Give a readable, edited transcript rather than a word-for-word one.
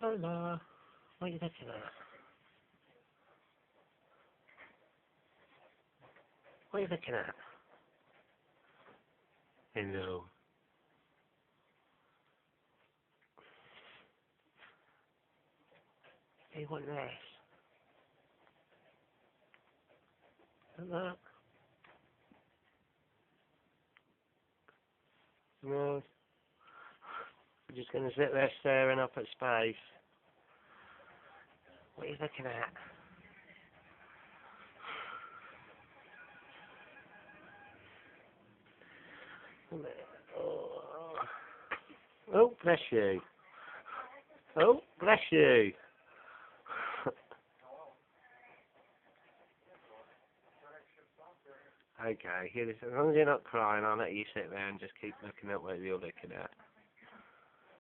Hola. What are you looking at? What are you looking at? Hello. Hey, what this? Hello. No. I'm just going to sit there staring up at space. What are you looking at? Oh, bless you. Oh, bless you. Okay, here, as long as you're not crying, I'll let you sit there and just keep looking at what you're looking at.